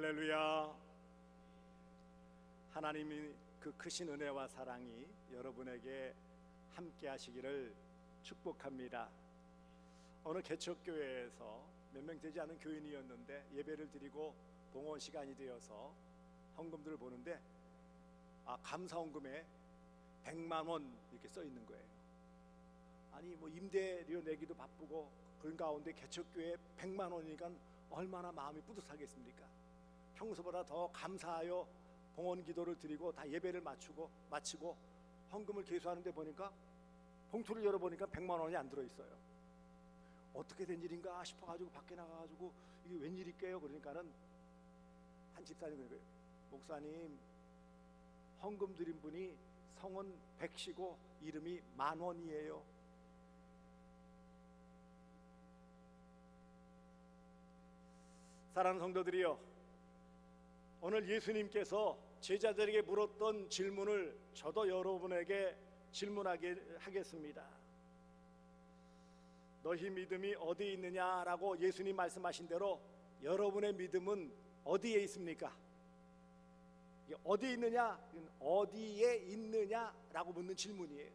할렐루야. 하나님이 그 크신 은혜와 사랑이 여러분에게 함께 하시기를 축복합니다. 어느 개척교회에서 몇 명 되지 않은 교인이었는데 예배를 드리고 봉헌 시간이 되어서 헌금들을 보는데 감사헌금에 100만 원 이렇게 써 있는 거예요. 아니 뭐 임대료 내기도 바쁘고 그런 가운데 개척교회에 100만 원이니까 얼마나 마음이 뿌듯하겠습니까? 평소보다 더 감사하여 봉헌 기도를 드리고 다 예배를 마치고 헌금을 계수하는데 보니까 봉투를 열어보니까 100만 원이 안 들어있어요. 어떻게 된 일인가 싶어가지고 밖에 나가가지고 이게 웬일일까요? 그러니까는 한 집사님이 그래요. 목사님, 헌금 드린 분이 성은 백씨고 이름이 만원이에요. 사랑하는 성도들이여, 오늘 예수님께서 제자들에게 물었던 질문을 저도 여러분에게 질문하게 하겠습니다. 너희 믿음이 어디에 있느냐라고 예수님 말씀하신 대로 여러분의 믿음은 어디에 있습니까? 어디에 있느냐? 어디에 있느냐라고 묻는 질문이에요.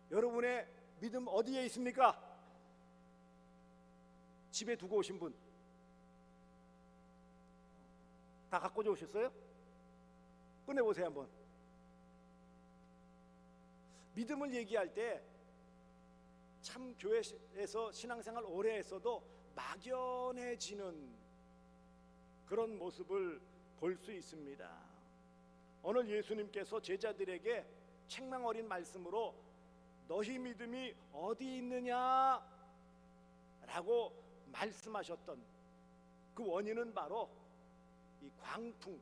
여러분의 믿음 어디에 있습니까? 집에 두고 오신 분 다 갖고 오셨어요? 꺼내보세요 한번. 믿음을 얘기할 때 참 교회에서 신앙생활 오래 했어도 막연해지는 그런 모습을 볼 수 있습니다. 오늘 예수님께서 제자들에게 책망 어린 말씀으로 너희 믿음이 어디 있느냐 라고 말씀하셨던 그 원인은 바로 이 광풍,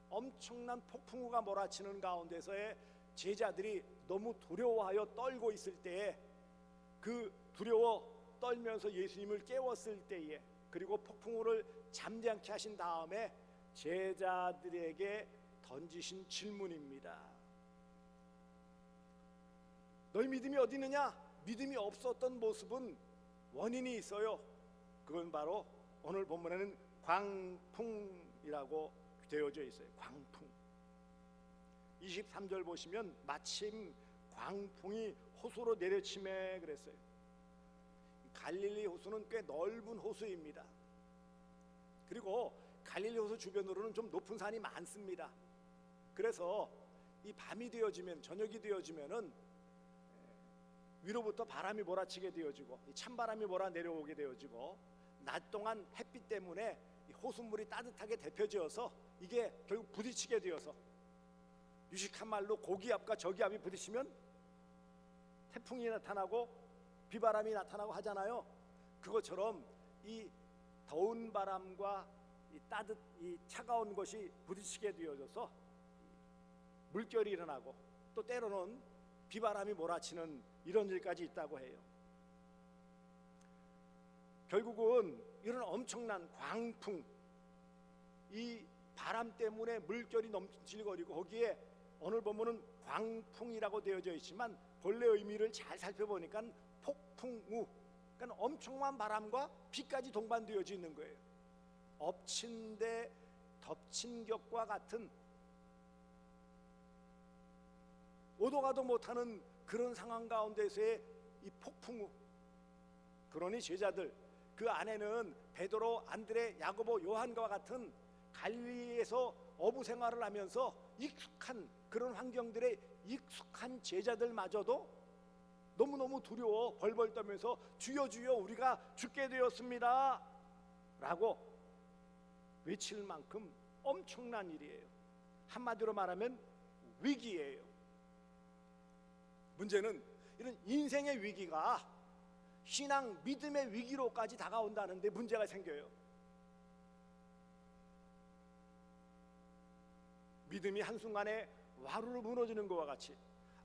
엄청난 폭풍우가 몰아치는 가운데서의 제자들이 너무 두려워하여 떨고 있을 때에 그 두려워 떨면서 예수님을 깨웠을 때에, 그리고 폭풍우를 잠잠케 하신 다음에 제자들에게 던지신 질문입니다. 너희 믿음이 어디 있느냐? 믿음이 없었던 모습은 원인이 있어요. 그건 바로 오늘 본문에는 광풍이라고 되어져 있어요. 광풍. 23절 보시면 마침 광풍이 호수로 내려치매 그랬어요. 갈릴리 호수는 꽤 넓은 호수입니다. 그리고 갈릴리 호수 주변으로는 좀 높은 산이 많습니다. 그래서 이 밤이 되어지면, 저녁이 되어지면은 위로부터 바람이 몰아치게 되어지고 찬바람이 몰아 내려오게 되어지고 낮 동안 햇빛 때문에 이 호수물이 따뜻하게 데펴져서 이게 결국 부딪히게 되어서, 유식한 말로 고기압과 저기압이 부딪히면 태풍이 나타나고 비바람이 나타나고 하잖아요. 그것처럼 이 더운 바람과 이 차가운 것이 부딪히게 되어져서 물결이 일어나고 또 때로는 비바람이 몰아치는 이런 일까지 있다고 해요. 결국은 이런 엄청난 광풍, 이 바람 때문에 물결이 넘실거리고 거기에 오늘 보면은 광풍이라고 되어져 있지만 본래 의미를 잘 살펴보니까 폭풍우, 그러니까 엄청난 바람과 비까지 동반되어져 있는 거예요. 엎친 데 덮친 격과 같은 오도 가도 못하는 그런 상황 가운데서의 이 폭풍우. 그러니 제자들, 그 안에는 베드로, 안드레, 야고보, 요한과 같은 갈릴리에서 어부 생활을 하면서 익숙한 그런 환경들에 익숙한 제자들마저도 너무너무 두려워 벌벌 떨면서 주여 주여 우리가 죽게 되었습니다 라고 외칠 만큼 엄청난 일이에요. 한마디로 말하면 위기예요. 문제는 이런 인생의 위기가 신앙, 믿음의 위기로까지 다가온다는데 문제가 생겨요. 믿음이 한순간에 와르르 무너지는 것과 같이,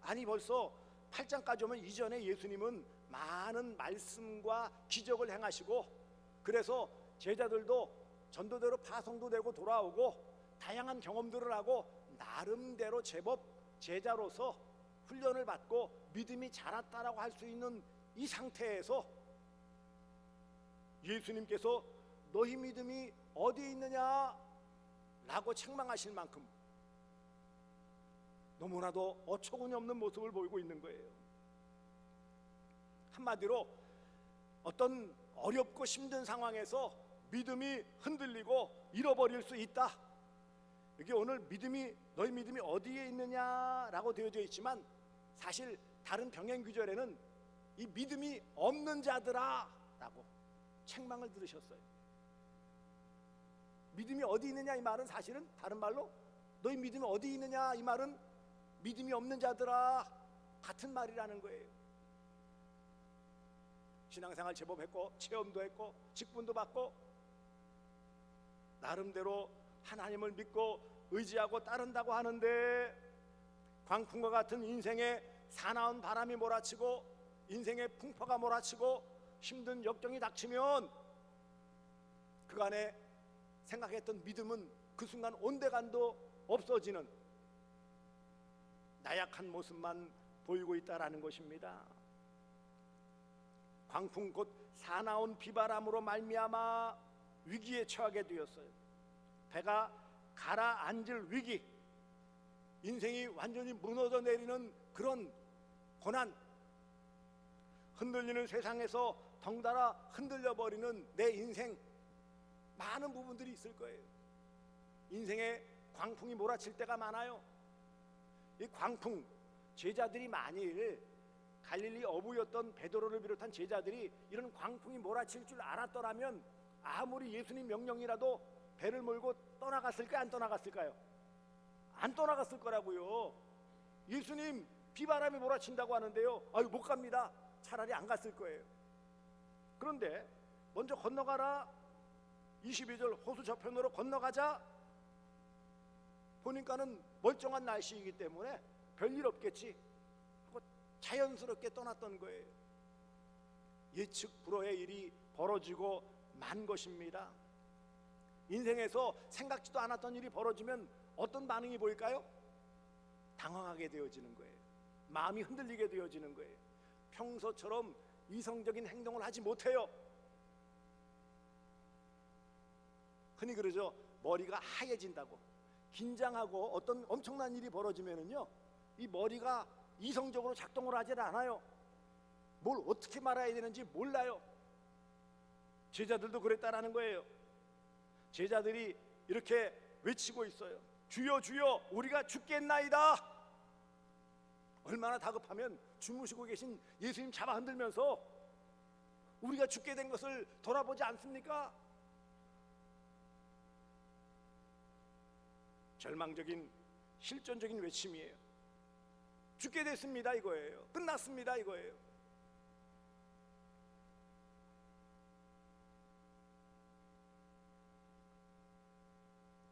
아니 벌써 8장까지 오면 이전에 예수님은 많은 말씀과 기적을 행하시고, 그래서 제자들도 전도대로 파송도 되고 돌아오고 다양한 경험들을 하고 나름대로 제법 제자로서 훈련을 받고 믿음이 자랐다라고 할 수 있는 이 상태에서 예수님께서 너희 믿음이 어디에 있느냐 라고 책망하실 만큼 너무나도 어처구니 없는 모습을 보이고 있는 거예요. 한마디로 어떤 어렵고 힘든 상황에서 믿음이 흔들리고 잃어버릴 수 있다. 여기 오늘 너희 믿음이 어디에 있느냐라고 되어져 있지만 사실 다른 병행 구절에는 이 믿음이 없는 자들아 라고 책망을 들으셨어요. 믿음이 어디 있느냐 이 말은 사실은 다른 말로 너희 믿음이 어디 있느냐 이 말은 믿음이 없는 자들아 같은 말이라는 거예요. 신앙생활 제법 했고 체험도 했고 직분도 받고 나름대로 하나님을 믿고 의지하고 따른다고 하는데 광풍과 같은 인생에 사나운 바람이 몰아치고 인생의 풍파가 몰아치고 힘든 역경이 닥치면 그간에 생각했던 믿음은 그 순간 온데간도 없어지는 나약한 모습만 보이고 있다라는 것입니다. 광풍 곧 사나운 비바람으로 말미암아 위기에 처하게 되었어요. 배가 가라앉을 위기, 인생이 완전히 무너져 내리는 그런 고난, 흔들리는 세상에서 덩달아 흔들려 버리는 내 인생, 많은 부분들이 있을 거예요. 인생에 광풍이 몰아칠 때가 많아요. 이 광풍, 제자들이 만일 갈릴리 어부였던 베드로를 비롯한 제자들이 이런 광풍이 몰아칠 줄 알았더라면 아무리 예수님 명령이라도 배를 몰고 떠나갔을까요? 안 떠나갔을까요? 안 떠나갔을 거라고요. 예수님 비바람이 몰아친다고 하는데요, 아유 못 갑니다. 차라리 안 갔을 거예요. 그런데 먼저 건너가라 22절 호수 저편으로 건너가자 보니까는 멀쩡한 날씨이기 때문에 별일 없겠지 하고 자연스럽게 떠났던 거예요. 예측 불허의 일이 벌어지고 만 것입니다. 인생에서 생각지도 않았던 일이 벌어지면 어떤 반응이 보일까요? 당황하게 되어지는 거예요. 마음이 흔들리게 되어지는 거예요. 평소처럼 이성적인 행동을 하지 못해요. 흔히 그러죠. 머리가 하얘진다고. 긴장하고 어떤 엄청난 일이 벌어지면은요, 이 머리가 이성적으로 작동을 하질 않아요. 뭘 어떻게 말해야 되는지 몰라요. 제자들도 그랬다라는 거예요. 제자들이 이렇게 외치고 있어요. 주여 주여 우리가 죽겠나이다. 얼마나 다급하면 주무시고 계신 예수님 잡아 흔들면서 우리가 죽게 된 것을 돌아보지 않습니까? 절망적인 실존적인 외침이에요. 죽게 됐습니다 이거예요. 끝났습니다 이거예요.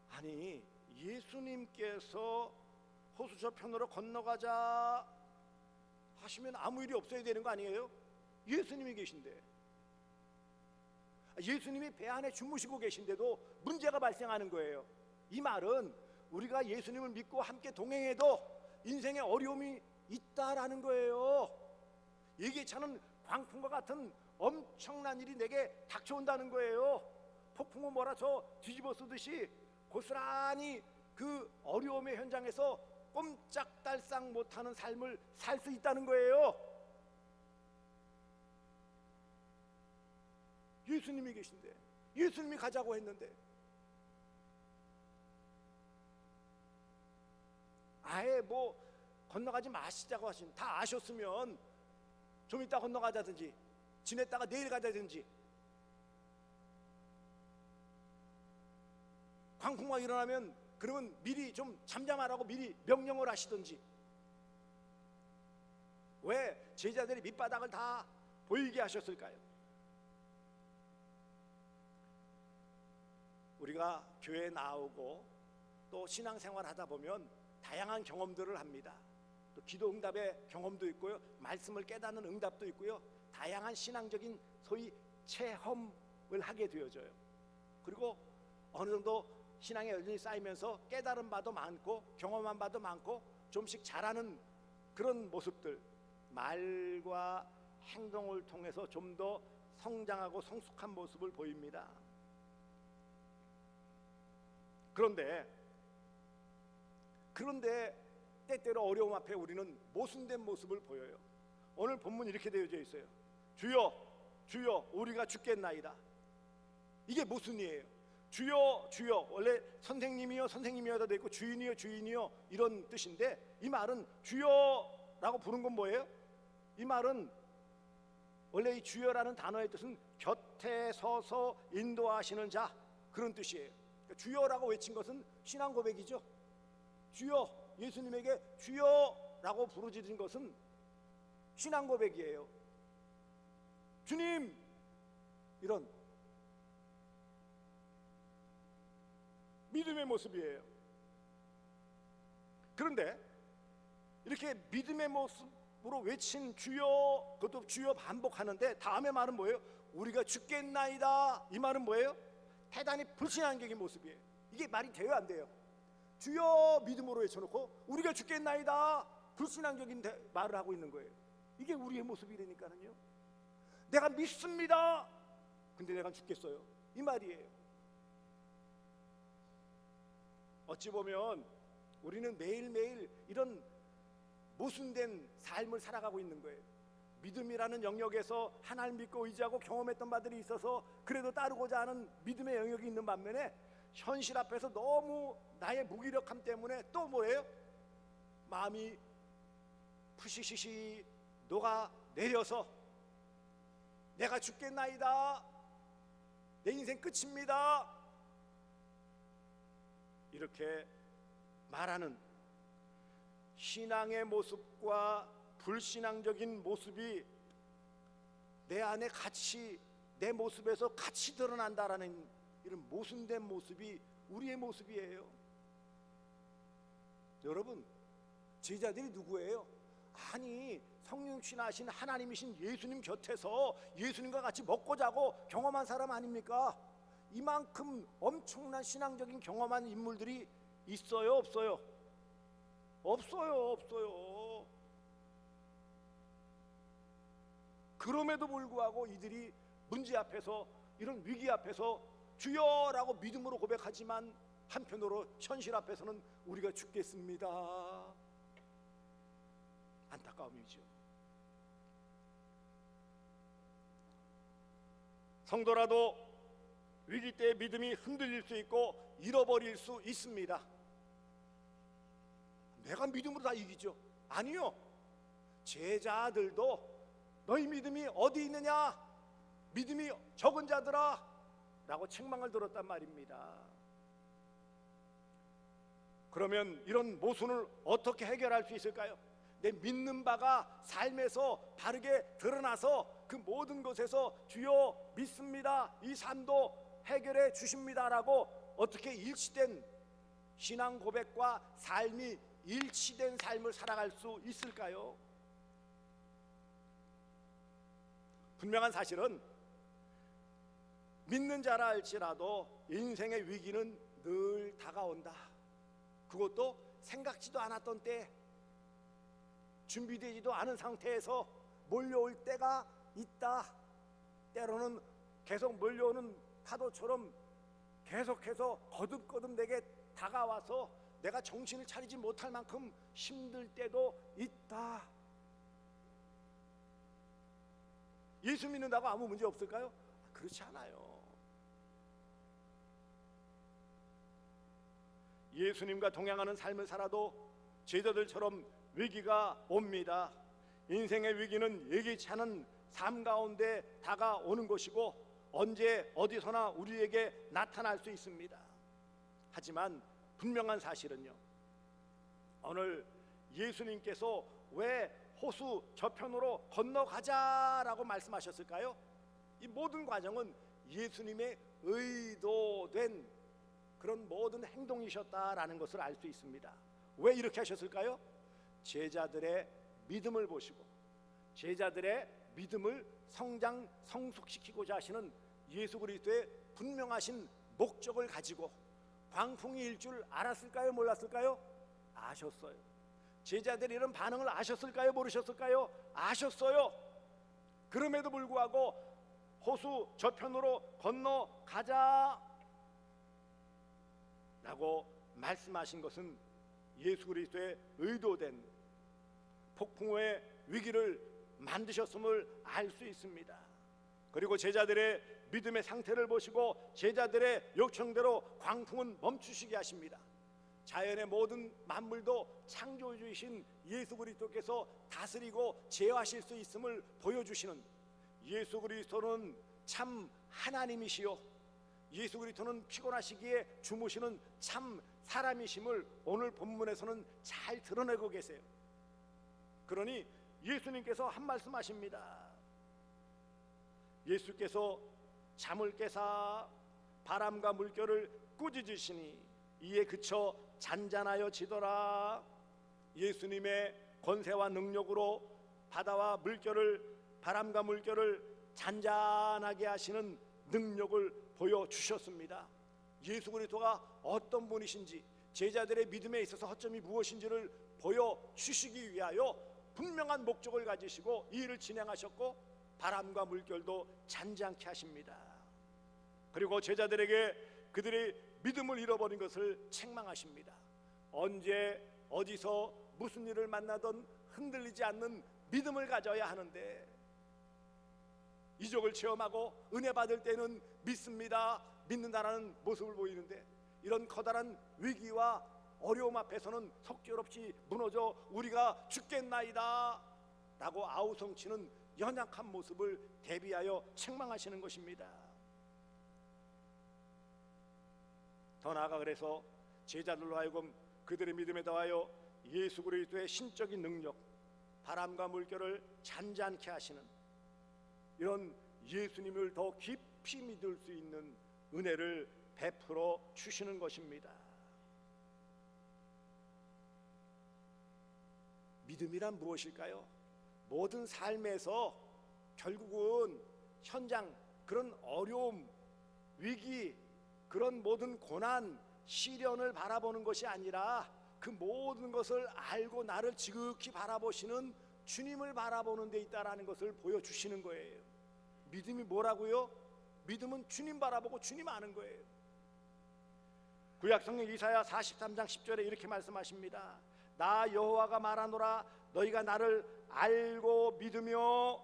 아니 예수님께서 호수 저편으로 건너가자 하시면 아무 일이 없어야 되는 거 아니에요? 예수님이 계신데, 예수님이 배 안에 주무시고 계신데도 문제가 발생하는 거예요. 이 말은 우리가 예수님을 믿고 함께 동행해도 인생에 어려움이 있다라는 거예요. 예기치 않은 광풍과 같은 엄청난 일이 내게 닥쳐온다는 거예요. 폭풍우 몰아쳐 뒤집어 쓰듯이 고스란히 그 어려움의 현장에서 꼼짝달싹 못하는 삶을 살 수 있다는 거예요. 예수님이 계신데, 예수님이 가자고 했는데 아예 뭐 건너가지 마시자고 하신, 다 아셨으면 좀 이따 건너가자든지 지냈다가 내일 가자든지, 광풍만 일어나면 그러면 미리 좀 잠잠하라고 미리 명령을 하시든지, 왜 제자들이 밑바닥을 다 보이게 하셨을까요? 우리가 교회에 나오고 또 신앙생활 하다 보면 다양한 경험들을 합니다. 또 기도 응답의 경험도 있고요, 말씀을 깨닫는 응답도 있고요, 다양한 신앙적인 소위 체험을 하게 되어져요. 그리고 어느 정도 신앙의 여전히 쌓이면서 깨달은 바도 많고 경험한 바도 많고 좀씩 자라는 그런 모습들, 말과 행동을 통해서 좀 더 성장하고 성숙한 모습을 보입니다. 그런데 때때로 어려움 앞에 우리는 모순된 모습을 보여요. 오늘 본문 이렇게 되어져 있어요. 주여 주여 우리가 죽겠나이다. 이게 모순이에요. 주여 주여, 원래 선생님이여 선생님이여도 되고 주인이여 주인이여 이런 뜻인데, 이 말은 주여라고 부른 건 뭐예요? 이 말은 원래 이 주여라는 단어의 뜻은 곁에 서서 인도하시는 자, 그런 뜻이에요. 그러니까 주여라고 외친 것은 신앙 고백이죠. 주여, 예수님에게 주여라고 부르짖은 것은 신앙 고백이에요. 주님, 이런 믿음의 모습이에요. 그런데 이렇게 믿음의 모습으로 외친 주여, 그것도 주여 반복하는데 다음에 말은 뭐예요? 우리가 죽겠나이다. 이 말은 뭐예요? 대단히 불신앙적인 모습이에요. 이게 말이 돼요, 안 돼요? 주여 믿음으로 외쳐놓고 우리가 죽겠나이다, 불신앙적인 말을 하고 있는 거예요. 이게 우리의 모습이라니까요. 내가 믿습니다, 근데 내가 죽겠어요, 이 말이에요. 어찌 보면 우리는 매일매일 이런 모순된 삶을 살아가고 있는 거예요. 믿음이라는 영역에서 하나님 믿고 의지하고 경험했던 바들이 있어서 그래도 따르고자 하는 믿음의 영역이 있는 반면에, 현실 앞에서 너무 나의 무기력함 때문에 또 뭐예요? 마음이 푸시시시 녹아 내려서 내가 죽겠나이다, 내 인생 끝입니다, 이렇게 말하는 신앙의 모습과 불신앙적인 모습이 내 안에 같이, 내 모습에서 같이 드러난다라는 이런 모순된 모습이 우리의 모습이에요. 여러분, 제자들이 누구예요? 아니, 성령 신하신 하나님이신 예수님 곁에서 예수님과 같이 먹고 자고 경험한 사람 아닙니까? 이만큼 엄청난 신앙적인 경험한 인물들이 있어요, 없어요? 없어요. 그럼에도 불구하고 이들이 문제 앞에서, 이런 위기 앞에서 주여라고 믿음으로 고백하지만 한편으로 현실 앞에서는 우리가 죽겠습니다, 안타까움이죠. 성도라도 위기 때 믿음이 흔들릴 수 있고 잃어버릴 수 있습니다. 내가 믿음으로 다 이기죠? 아니요. 제자들도 너희 믿음이 어디 있느냐, 믿음이 적은 자들아 라고 책망을 들었단 말입니다. 그러면 이런 모순을 어떻게 해결할 수 있을까요? 내 믿는 바가 삶에서 바르게 드러나서 그 모든 것에서 주여 믿습니다, 이 삶도 해결해 주십니다라고 어떻게 일치된 신앙 고백과 삶이 일치된 삶을 살아갈 수 있을까요? 분명한 사실은 믿는 자라 할지라도 인생의 위기는 늘 다가온다. 그것도 생각지도 않았던 때, 준비되지도 않은 상태에서 몰려올 때가 있다. 때로는 계속 몰려오는 파도처럼 계속해서 거듭거듭 내게 다가와서 내가 정신을 차리지 못할 만큼 힘들 때도 있다. 예수 믿는다고 아무 문제 없을까요? 그렇지 않아요. 예수님과 동행하는 삶을 살아도 제자들처럼 위기가 옵니다. 인생의 위기는 예기치 않은 삶 가운데 다가오는 것이고 언제 어디서나 우리에게 나타날 수 있습니다. 하지만 분명한 사실은요, 오늘 예수님께서 왜 호수 저편으로 건너가자라고 말씀하셨을까요? 이 모든 과정은 예수님의 의도된 그런 모든 행동이셨다라는 것을 알 수 있습니다. 왜 이렇게 하셨을까요? 제자들의 믿음을 보시고 제자들의 믿음을 성숙시키고자 하시는 예수 그리스도의 분명하신 목적을 가지고 광풍이 일 줄 알았을까요? 몰랐을까요? 아셨어요. 제자들이 이런 반응을 아셨을까요? 모르셨을까요? 아셨어요. 그럼에도 불구하고 호수 저편으로 건너가자, 라고 말씀하신 것은 예수 그리스도의 의도된 폭풍우의 위기를 만드셨음을 알 수 있습니다. 그리고 제자들의 믿음의 상태를 보시고 제자들의 요청대로 광풍은 멈추시게 하십니다. 자연의 모든 만물도 창조주이신 예수 그리스도께서 다스리고 제어하실 수 있음을 보여주시는, 예수 그리스도는 참 하나님이시요 예수 그리스도는 피곤하시기에 주무시는 참 사람이심을 오늘 본문에서는 잘 드러내고 계세요. 그러니 예수님께서 한 말씀 하십니다. 예수께서 잠을 깨사 바람과 물결을 꾸짖으시니 이에 그쳐 잔잔하여 지더라. 예수님의 권세와 능력으로 바다와 바람과 물결을 잔잔하게 하시는 능력을 보여주셨습니다. 예수 그리스도가 어떤 분이신지, 제자들의 믿음에 있어서 허점이 무엇인지를 보여주시기 위하여 분명한 목적을 가지시고 이 일을 진행하셨고, 바람과 물결도 잔잔케 하십니다. 그리고 제자들에게 그들의 믿음을 잃어버린 것을 책망하십니다. 언제 어디서 무슨 일을 만나던 흔들리지 않는 믿음을 가져야 하는데, 이적을 체험하고 은혜 받을 때는 믿습니다, 믿는다라는 모습을 보이는데, 이런 커다란 위기와 어려움 앞에서는 속절없이 무너져 우리가 죽겠나이다 라고 아우성치는 연약한 모습을 대비하여 책망하시는 것입니다. 더 나아가 그래서 제자들로 하여금 그들의 믿음에 더하여 예수 그리스도의 신적인 능력, 바람과 물결을 잔잔케 하시는 이런 예수님을 더 깊이 믿을 수 있는 은혜를 베풀어 주시는 것입니다. 믿음이란 무엇일까요? 모든 삶에서 결국은 현장, 그런 어려움, 위기, 그런 모든 고난, 시련을 바라보는 것이 아니라 그 모든 것을 알고 나를 지극히 바라보시는 주님을 바라보는 데 있다라는 것을 보여주시는 거예요. 믿음이 뭐라고요? 믿음은 주님 바라보고 주님 아는 거예요. 구약성경 이사야 43장 10절에 이렇게 말씀하십니다. 나 여호와가 말하노라 너희가 나를 알고 믿으며,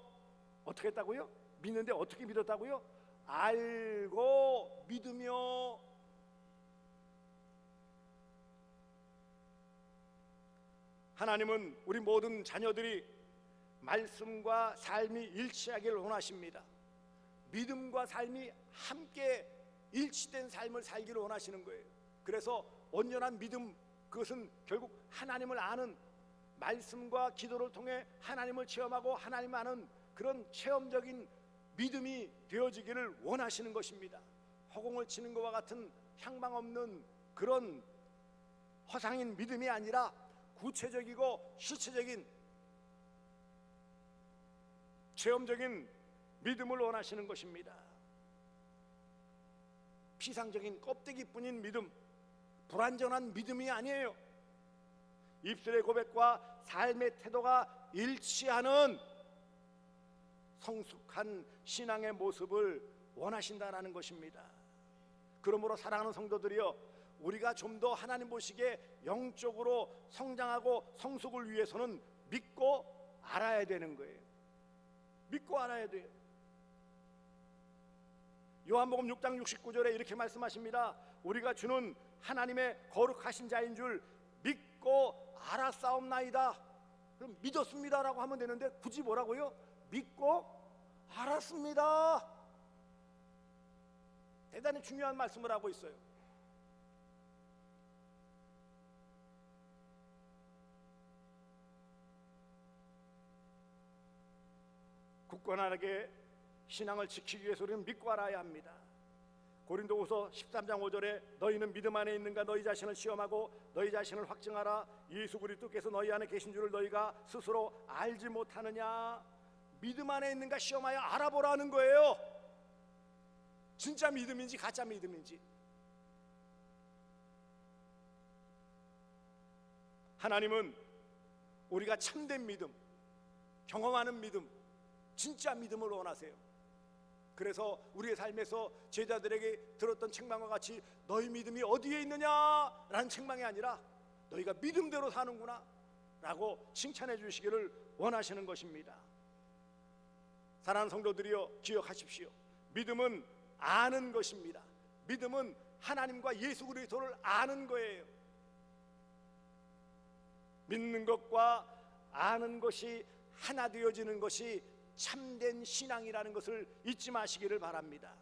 어떻게 했다고요? 믿는데 어떻게 믿었다고요? 알고 믿으며. 하나님은 우리 모든 자녀들이 말씀과 삶이 일치하기를 원하십니다. 믿음과 삶이 함께 일치된 삶을 살기를 원하시는 거예요. 그래서 온전한 믿음, 그것은 결국 하나님을 아는, 말씀과 기도를 통해 하나님을 체험하고 하나님 아는 그런 체험적인 믿음이 되어지기를 원하시는 것입니다. 허공을 치는 것과 같은 향방 없는 그런 허상인 믿음이 아니라 구체적이고 실체적인 체험적인 믿음을 원하시는 것입니다. 피상적인 껍데기뿐인 믿음, 불완전한 믿음이 아니에요. 입술의 고백과 삶의 태도가 일치하는 성숙한 신앙의 모습을 원하신다라는 것입니다. 그러므로 사랑하는 성도들이여, 우리가 좀 더 하나님 보시기에 영적으로 성장하고 성숙을 위해서는 믿고 알아야 되는 거예요. 믿고 알아야 돼요. 요한복음 6장 69절에 이렇게 말씀하십니다. 우리가 주는 하나님의 거룩하신 자인 줄 믿고 알았사옵나이다. 그럼 믿었습니다라고 하면 되는데 굳이 뭐라고요? 믿고 알았습니다. 대단히 중요한 말씀을 하고 있어요. 굳건하게 신앙을 지키기 위해서 우리는 믿고 알아야 합니다. 고린도후서 13장 5절에 너희는 믿음 안에 있는가 너희 자신을 시험하고 너희 자신을 확증하라. 예수 그리스도께서 너희 안에 계신 줄을 너희가 스스로 알지 못하느냐. 믿음 안에 있는가 시험하여 알아보라는 거예요. 진짜 믿음인지 가짜 믿음인지. 하나님은 우리가 참된 믿음, 경험하는 믿음, 진짜 믿음을 원하세요. 그래서 우리의 삶에서 제자들에게 들었던 책망과 같이 너희 믿음이 어디에 있느냐라는 책망이 아니라 너희가 믿음대로 사는구나 라고 칭찬해 주시기를 원하시는 것입니다. 사랑하는 성도들이여, 기억하십시오. 믿음은 아는 것입니다. 믿음은 하나님과 예수 그리스도를 아는 거예요. 믿는 것과 아는 것이 하나 되어지는 것이 참된 신앙이라는 것을 잊지 마시기를 바랍니다.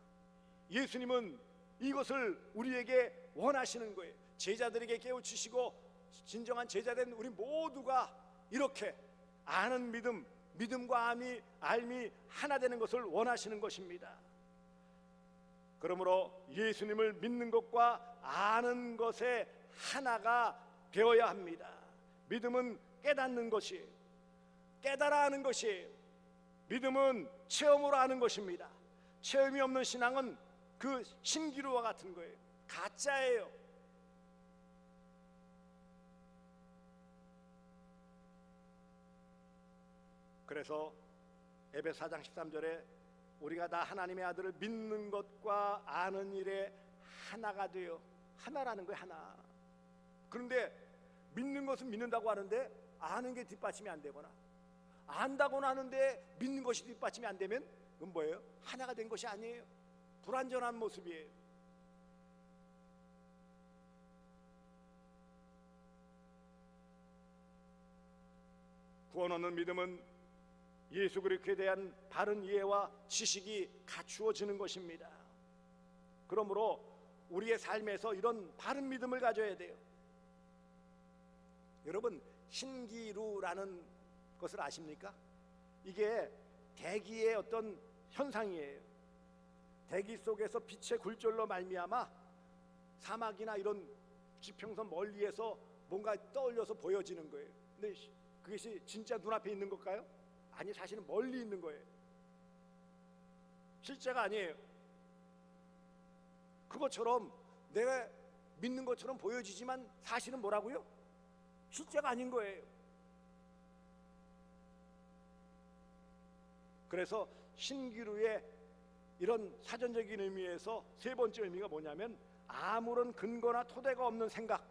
예수님은 이것을 우리에게 원하시는 거예요. 제자들에게 깨우치시고 진정한 제자된 우리 모두가 이렇게 아는 믿음, 믿음과 알미 하나 되는 것을 원하시는 것입니다. 그러므로 예수님을 믿는 것과 아는 것의 하나가 되어야 합니다. 믿음은 깨닫는 것이에요. 깨달아 아는 것이에요. 믿음은 체험으로 아는 것입니다. 체험이 없는 신앙은 그 신기루와 같은 거예요. 가짜예요. 그래서 에베소 4장 13절에 우리가 다 하나님의 아들을 믿는 것과 아는 일에 하나가 되어, 하나라는 거예요. 하나. 그런데 믿는 것은 믿는다고 하는데 아는 게 뒷받침이 안 되거나, 안다고는 하는데 믿는 것이 뒷받침이 안 되면 그건 뭐예요? 하나가 된 것이 아니에요. 불완전한 모습이에요. 구원 얻는 믿음은 예수 그리스도에 대한 바른 이해와 지식이 갖추어지는 것입니다. 그러므로 우리의 삶에서 이런 바른 믿음을 가져야 돼요. 여러분, 신기루라는 것을 아십니까? 이게 대기의 어떤 현상이에요. 대기 속에서 빛의 굴절로 말미암아 사막이나 이런 지평선 멀리에서 뭔가 떠올려서 보여지는 거예요. 근데 그것이 진짜 눈앞에 있는 걸까요? 아니, 사실은 멀리 있는 거예요. 실제가 아니에요. 그것처럼 내가 믿는 것처럼 보여지지만 사실은 뭐라고요? 실제가 아닌 거예요. 그래서 신기루의 이런 사전적인 의미에서 세 번째 의미가 뭐냐면 아무런 근거나 토대가 없는 생각.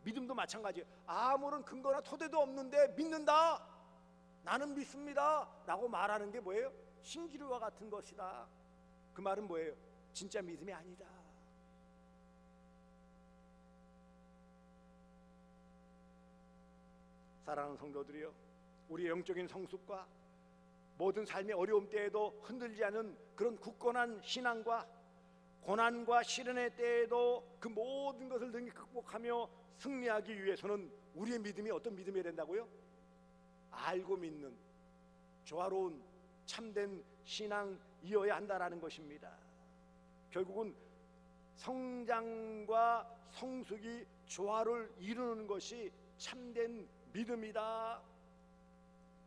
믿음도 마찬가지예요. 아무런 근거나 토대도 없는데 믿는다, 나는 믿습니다 라고 말하는 게 뭐예요? 신기루와 같은 것이다. 그 말은 뭐예요? 진짜 믿음이 아니다. 사랑하는 성도들이여, 우리의 영적인 성숙과 모든 삶의 어려움 때에도 흔들리지 않은 그런 굳건한 신앙과 고난과 시련의 때에도 그 모든 것을 능히 극복하며 승리하기 위해서는 우리의 믿음이 어떤 믿음이 된다고요? 알고 믿는 조화로운 참된 신앙이어야 한다라는 것입니다. 결국은 성장과 성숙이 조화를 이루는 것이 참된 믿음이다,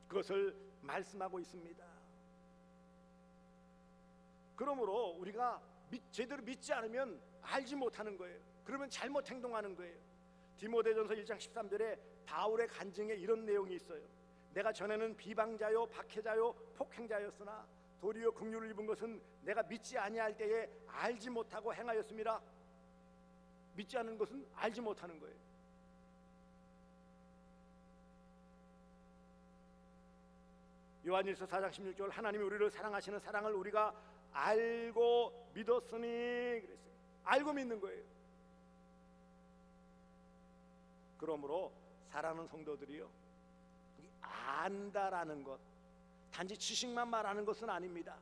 그것을 말씀하고 있습니다. 그러므로 우리가 제대로 믿지 않으면 알지 못하는 거예요. 그러면 잘못 행동하는 거예요. 디모데전서 1장 13절에 바울의 간증에 이런 내용이 있어요. 내가 전에는 비방자요 박해자요 폭행자였으나 도리어 긍휼을 입은 것은 내가 믿지 아니할 때에 알지 못하고 행하였습니다. 믿지 않는 것은 알지 못하는 거예요. 요한일서 4장 16절, 하나님이 우리를 사랑하시는 사랑을 우리가 알고 믿었으니 그랬어요. 알고 믿는 거예요. 그러므로 사랑하는 성도들이요, 이 안다라는 것, 단지 지식만 말하는 것은 아닙니다.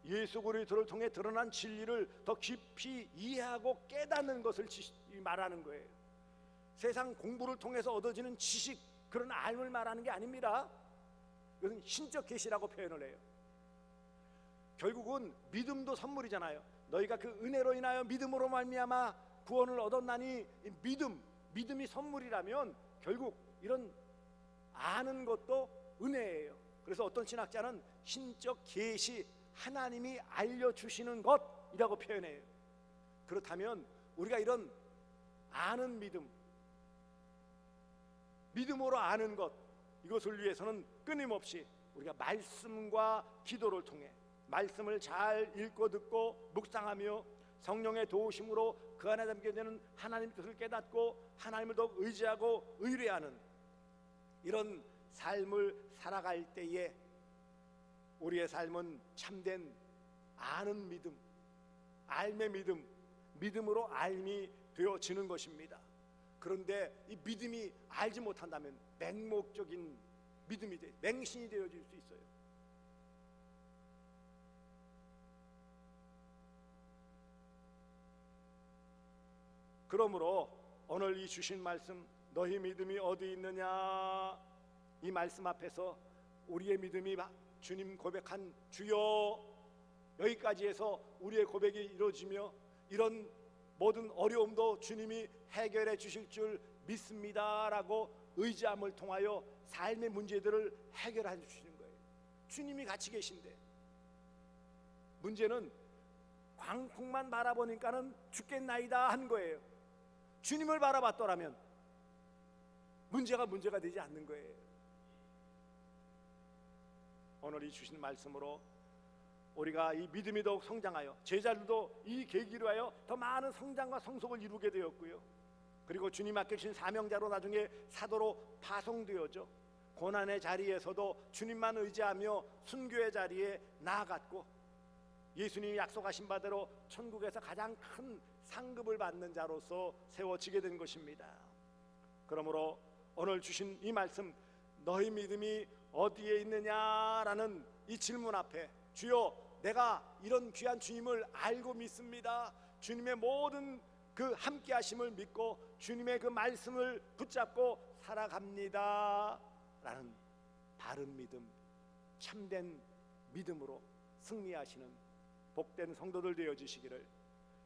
예수 그리스도를 통해 드러난 진리를 더 깊이 이해하고 깨닫는 것을 말하는 거예요. 세상 공부를 통해서 얻어지는 지식, 그런 알을 말하는 게 아닙니다. 이것은 신적 계시라고 표현을 해요. 결국은 믿음도 선물이잖아요. 너희가 그 은혜로 인하여 믿음으로 말미암아 구원을 얻었나니, 믿음이 선물이라면 결국 이런 아는 것도 은혜예요. 그래서 어떤 신학자는 신적 계시, 하나님이 알려주시는 것이라고 표현해요. 그렇다면 우리가 이런 아는 믿음으로 아는 것, 이것을 위해서는 끊임없이 우리가 말씀과 기도를 통해 말씀을 잘 읽고 듣고 묵상하며 성령의 도우심으로 그 안에 담겨 있는 하나님 뜻을 깨닫고 하나님을 더욱 의지하고 의뢰하는 이런 삶을 살아갈 때에 우리의 삶은 참된 아는 믿음, 알의 믿음, 믿음으로 알미 되어지는 것입니다. 그런데 이 믿음이 알지 못한다면 맹목적인 믿음이 맹신이 되어질 수 있어요. 그러므로 오늘 이 주신 말씀, 너희 믿음이 어디 있느냐, 이 말씀 앞에서 우리의 믿음이 주님 고백한 주여, 여기까지 해서 우리의 고백이 이루어지며 이런 모든 어려움도 주님이 해결해 주실 줄 믿습니다라고 의지함을 통하여 삶의 문제들을 해결해 주시는 거예요. 주님이 같이 계신데 문제는 광풍만 바라보니까는 죽겠나이다 한 거예요. 주님을 바라봤더라면 문제가 되지 않는 거예요. 오늘 이 주신 말씀으로 우리가 이 믿음이 더욱 성장하여 제자들도 이 계기로 하여 더 많은 성장과 성숙을 이루게 되었고요. 그리고 주님 맡기신 사명자로 나중에 사도로 파송되어져 고난의 자리에서도 주님만 의지하며 순교의 자리에 나아갔고 예수님이 약속하신 바대로 천국에서 가장 큰 상급을 받는 자로서 세워지게 된 것입니다. 그러므로 오늘 주신 이 말씀, 너희 믿음이 어디에 있느냐라는 이 질문 앞에 주여, 내가 이런 귀한 주님을 알고 믿습니다. 주님의 모든 그 함께 하심을 믿고 주님의 그 말씀을 붙잡고 살아갑니다 라는 바른 믿음, 참된 믿음으로 승리하시는 복된 성도들 되어지시기를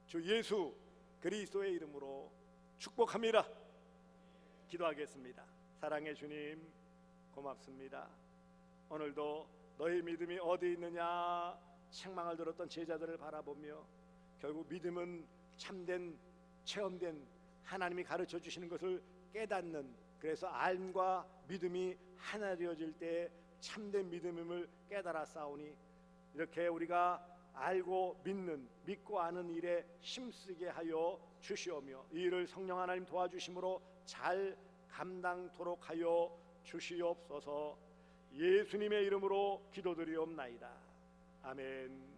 주 예수 그리스도의 이름으로 축복합니다. 기도하겠습니다. 사랑의 주님, 고맙습니다. 오늘도 너희 믿음이 어디 있느냐 책망을 들었던 제자들을 바라보며 결국 믿음은 참된 체험된 하나님이 가르쳐 주시는 것을 깨닫는, 그래서 알과 믿음이 하나 되어질 때 참된 믿음임을 깨달아 싸우니 이렇게 우리가 알고 믿는, 믿고 아는 일에 힘쓰게 하여 주시오며 이 일을 성령 하나님 도와주심으로 잘 감당토록 하여 주시옵소서. 예수님의 이름으로 기도드리옵나이다. 아멘.